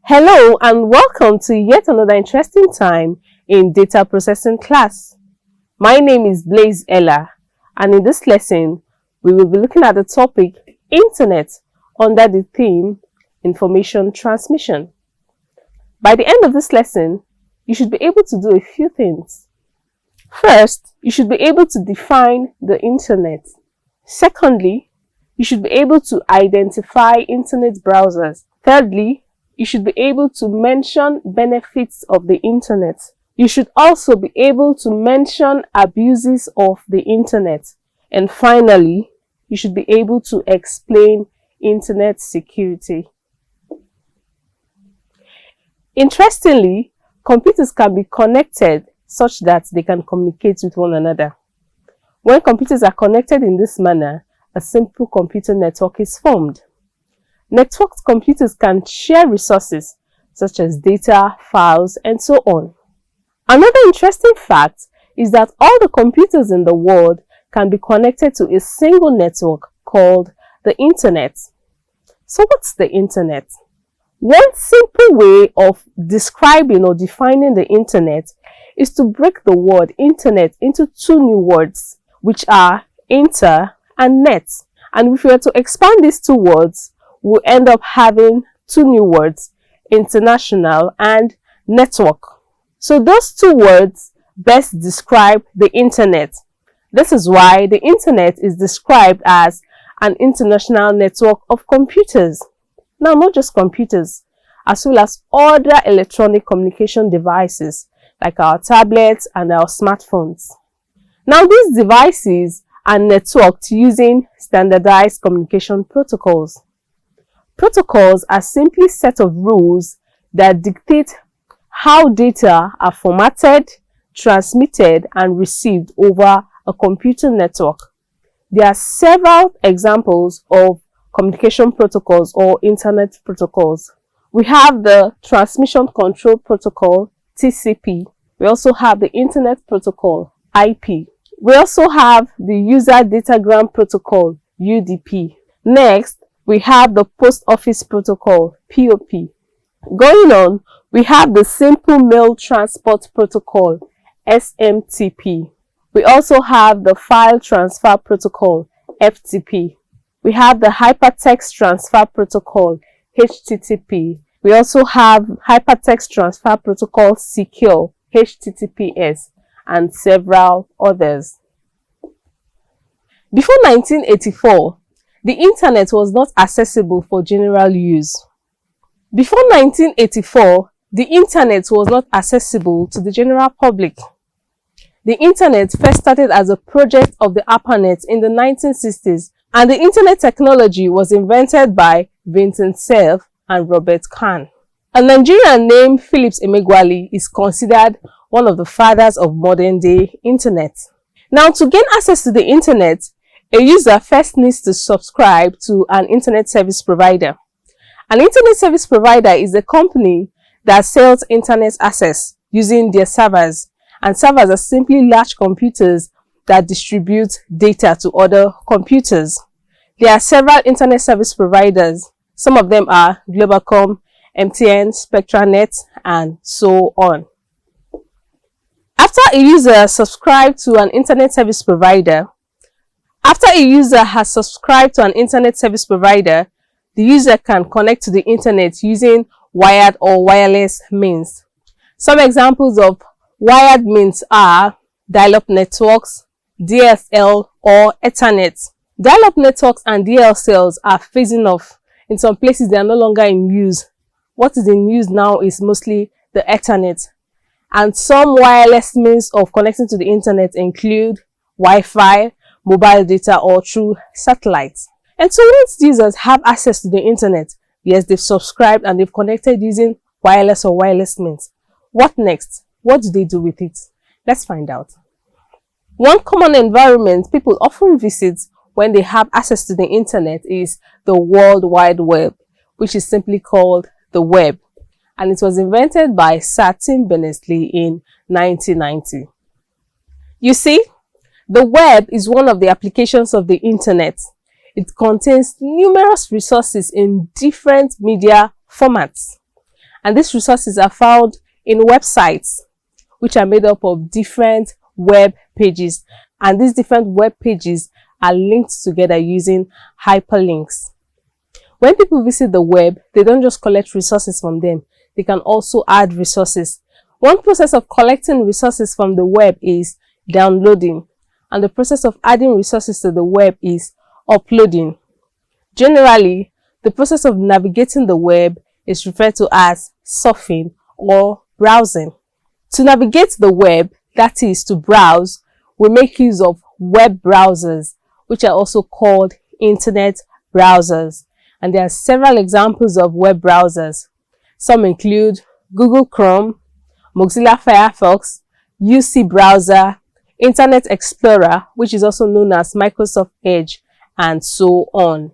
Hello and welcome to yet another interesting time in data processing class. My name is Blaze Ella, and in this lesson we will be looking at the topic Internet under the theme Information Transmission. By the end of this lesson, you should be able to do a few things. First, you should be able to define the Internet. Secondly, you should be able to identify Internet browsers. Thirdly, you should be able to mention benefits of the Internet. You should also be able to mention abuses of the Internet. And finally, you should be able to explain Internet security. Interestingly, computers can be connected such that they can communicate with one another. When computers are connected in this manner, a simple computer network is formed. Networked computers can share resources such as data, files, and so on. Another interesting fact is that all the computers in the world can be connected to a single network called the Internet. So what's the Internet? One simple way of describing or defining the Internet is to break the word Internet into two new words, which are inter and net. And if we were to expand these two words, we'll end up having two new words, international and network. So those two words best describe the Internet. This is why the Internet is described as an international network of computers. Now, not just computers, as well as other electronic communication devices like our tablets and our smartphones. Now, these devices are networked using standardized communication protocols. Protocols are simply a set of rules that dictate how data are formatted, transmitted, and received over a computer network. There are several examples of communication protocols or internet protocols. We have the Transmission Control Protocol, TCP. We also have the Internet Protocol, IP. We also have the User Datagram Protocol, UDP. Next, we have the Post Office Protocol, POP. Going on, we have the Simple Mail Transport Protocol, SMTP. We also have the File Transfer Protocol, FTP. We have the Hypertext Transfer Protocol, HTTP. We also have Hypertext Transfer Protocol, Secure, HTTPS, and several others. Before 1984, the Internet was not accessible for general use. Before 1984, the Internet was not accessible to the general public. The Internet first started as a project of the ARPANET in the 1960s, and the Internet technology was invented by Vincent Cerf and Robert Kahn. A Nigerian named Phillips Emeagwali is considered one of the fathers of modern-day Internet. Now, to gain access to the Internet, a user first needs to subscribe to an Internet service provider. An Internet service provider is a company that sells Internet access using their servers, and servers are simply large computers that distribute data to other computers. There are several Internet service providers. Some of them are Globacom, MTN, SpectraNet, and so on. After a user subscribes to an Internet service provider, the user can connect to the Internet using wired or wireless means. Some examples of wired means are dial-up networks, DSL, or Ethernet. Dial-up networks and DSLs are phasing off. In some places, they are no longer in use. What is in use now is mostly the Ethernet. And some wireless means of connecting to the Internet include Wi-Fi, mobile data, or through satellites. And so once users have access to the Internet, yes, they've subscribed and they've connected using wireless or wireless means. What next? What do they do with it? Let's find out. One common environment people often visit when they have access to the Internet is the World Wide Web, which is simply called the web. And it was invented by Sir Tim Berners-Lee in 1990. You see, the web is one of the applications of the Internet. It contains numerous resources in different media formats. And these resources are found in websites, which are made up of different web pages. And these different web pages are linked together using hyperlinks. When people visit the web, they don't just collect resources from them. They can also add resources. One process of collecting resources from the web is downloading, and the process of adding resources to the web is uploading. Generally, the process of navigating the web is referred to as surfing or browsing. To navigate the web, that is to browse, we make use of web browsers, which are also called internet browsers. And there are several examples of web browsers. Some include Google Chrome, Mozilla Firefox, UC Browser, Internet Explorer, which is also known as Microsoft Edge, and so on.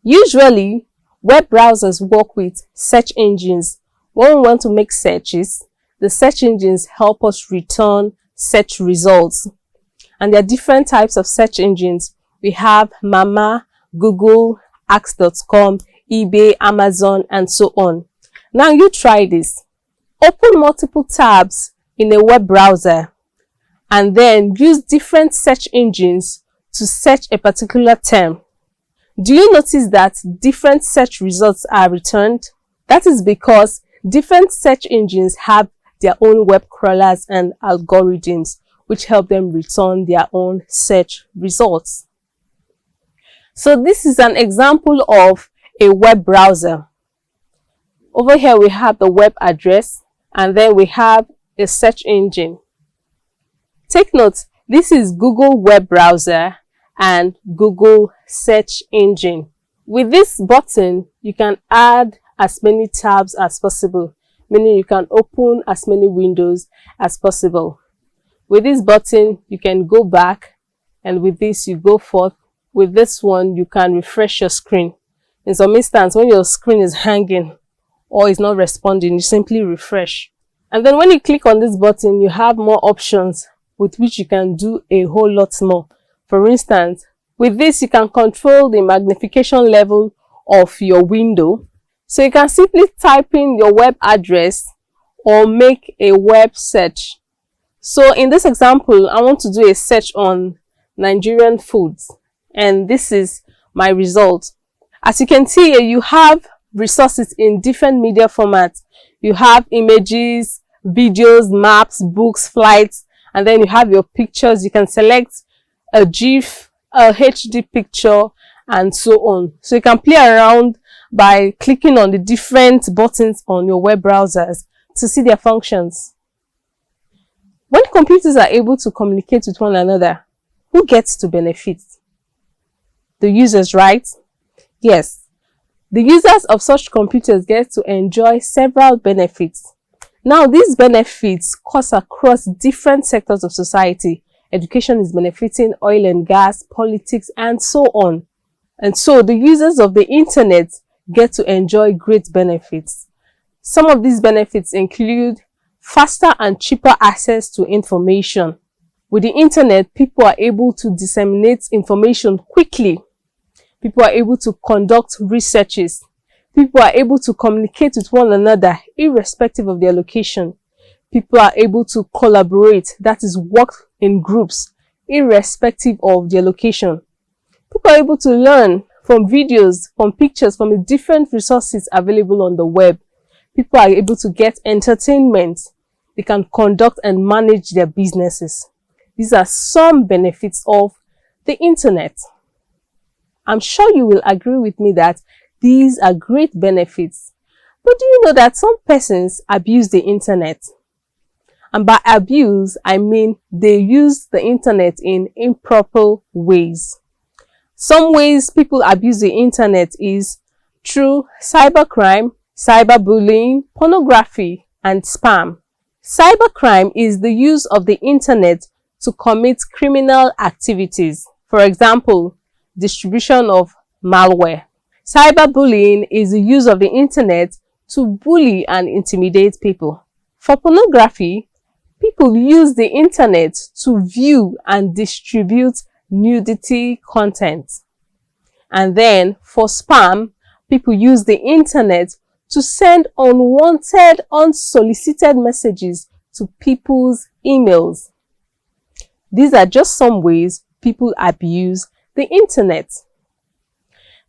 Usually, web browsers work with search engines. When we want to make searches, the search engines help us return search results. And there are different types of search engines. We have Mama, Google, Ask.com, eBay, Amazon, and so on. Now you try this. Open multiple tabs in a web browser and then use different search engines to search a particular term. Do you notice that different search results are returned? That is because different search engines have their own web crawlers and algorithms, which help them return their own search results. So this is an example of a web browser. Over here we have the web address, and then we have a search engine. Take note, this is Google web browser and Google search engine. With this button, you can add as many tabs as possible, meaning you can open as many windows as possible. With this button, you can go back, and with this, you go forth. With this one, you can refresh your screen. In some instance, when your screen is hanging or is not responding, you simply refresh. And then when you click on this button, you have more options with which you can do a whole lot more. For instance, with this, you can control the magnification level of your window. So you can simply type in your web address or make a web search. So in this example, I want to do a search on Nigerian foods, and this is my result. As you can see here, you have resources in different media formats. You have images, videos, maps, books, flights, and then you have your pictures. You can select a GIF, a HD picture, and so on. So you can play around by clicking on the different buttons on your web browsers to see their functions. When computers are able to communicate with one another, who gets to benefit? The users, right? Yes. The users of such computers get to enjoy several benefits. Now, these benefits cut across different sectors of society. Education is benefiting, oil and gas, politics, and so on. And so the users of the internet get to enjoy great benefits. Some of these benefits include faster and cheaper access to information. With the internet, people are able to disseminate information quickly. People are able to conduct researches. People are able to communicate with one another irrespective of their location. People are able to collaborate, that is, work in groups irrespective of their location. People are able to learn from videos, from pictures, from the different resources available on the web. People are able to get entertainment. They can conduct and manage their businesses. These are some benefits of the internet. I'm sure you will agree with me that these are great benefits. But do you know that some persons abuse the internet? And by abuse, I mean they use the internet in improper ways. Some ways people abuse the internet is through cybercrime, cyberbullying, pornography, and spam. Cybercrime is the use of the internet to commit criminal activities. For example, distribution of malware. Cyberbullying is the use of the internet to bully and intimidate people. For pornography, people use the internet to view and distribute nudity content. And then for spam, people use the internet to send unwanted, unsolicited messages to people's emails. These are just some ways people abuse the internet.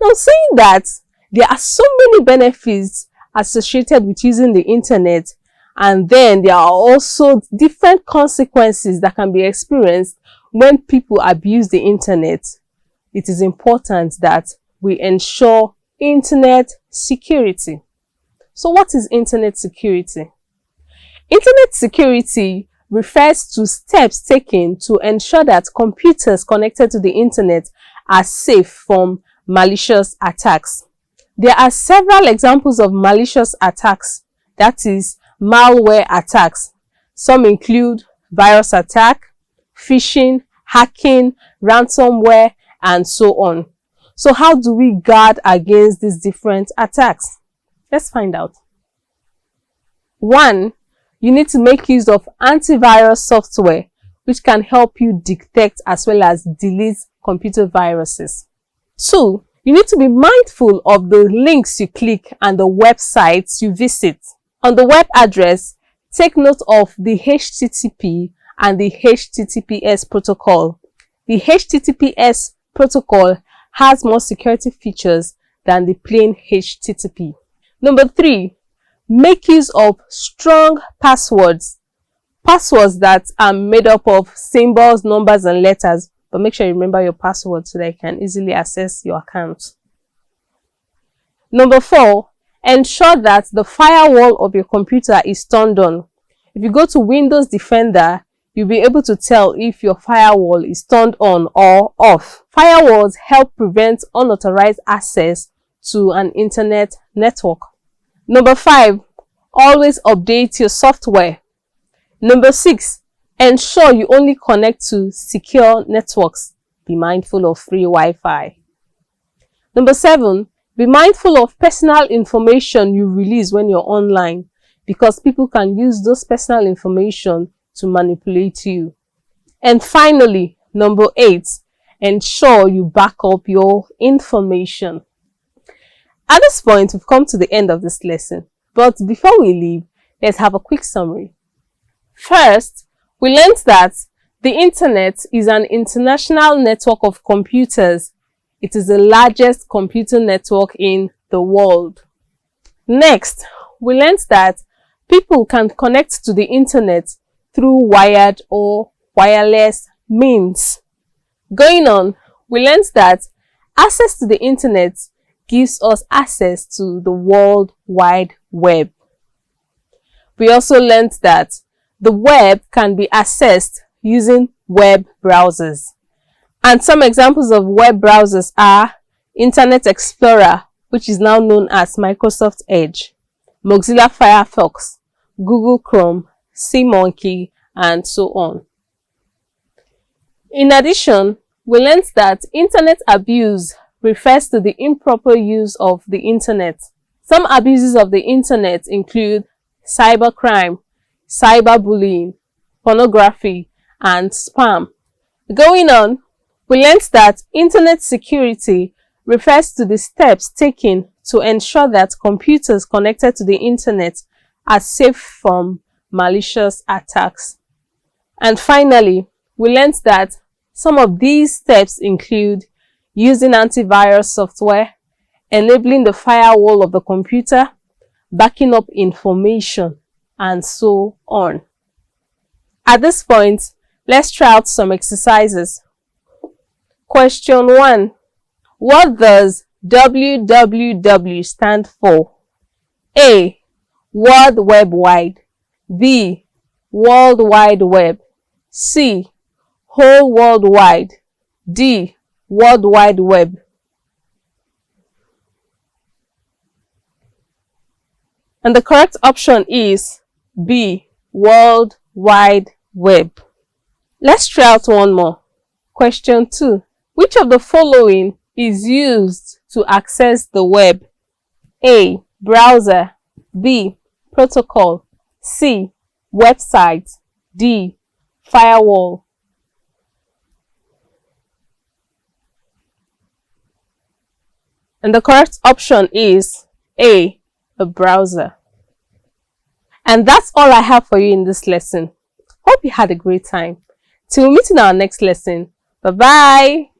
Now, saying that there are so many benefits associated with using the internet, and then there are also different consequences that can be experienced when people abuse the internet, it is important that we ensure internet security. So what is internet security? Internet security refers to steps taken to ensure that computers connected to the internet are safe from malicious attacks. There are several examples of malicious attacks, that is, malware attacks. Some include virus attack, phishing, hacking, ransomware, and so on. So how do we guard against these different attacks? Let's find out. 1. You need to make use of antivirus software, which can help you detect as well as delete computer viruses. 2. You need to be mindful of the links you click and the websites you visit. On the web address, take note of the HTTP and the HTTPS protocol. The HTTPS protocol has more security features than the plain HTTP. Number 3, make use of strong passwords. Passwords that are made up of symbols, numbers, and letters. But make sure you remember your password so that you can easily access your account. Number 4, ensure that the firewall of your computer is turned on. If you go to Windows Defender, you'll be able to tell if your firewall is turned on or off. Firewalls help prevent unauthorized access to an internet network. Number 5, always update your software. Number 6, ensure you only connect to secure networks. Be mindful of free Wi-Fi. Number 7, be mindful of personal information you release when you're online, because people can use those personal information to manipulate you. And finally, number 8, ensure you back up your information. At this point, we've come to the end of this lesson. But before we leave, let's have a quick summary. First, we learned that the internet is an international network of computers. It is the largest computer network in the world. Next, we learned that people can connect to the internet through wired or wireless means. Going on, we learned that access to the internet gives us access to the World Wide Web. We also learned that the web can be accessed using web browsers. And some examples of web browsers are Internet Explorer, which is now known as Microsoft Edge, Mozilla Firefox, Google Chrome, SeaMonkey, and so on. In addition, we learned that internet abuse refers to the improper use of the internet. Some abuses of the internet include cybercrime, cyberbullying, pornography, and spam. Going on, we learned that internet security refers to the steps taken to ensure that computers connected to the internet are safe from malicious attacks. And finally, we learned that some of these steps include using antivirus software, enabling the firewall of the computer, backing up information, and so on. At this point, let's try out some exercises. Question 1. What does www stand for? A. World Web Wide. B. World Wide Web. C. Whole World Wide. D. World Wide Web. And the correct option is B. World Wide Web. Let's try out one more. Question 2. Which of the following is used to access the web? A. Browser. B. Protocol. C. Website. D. Firewall. And the correct option is A. a browser. And that's all I have for you in this lesson. Hope you had a great time. Till we meet in our next lesson. Bye-bye.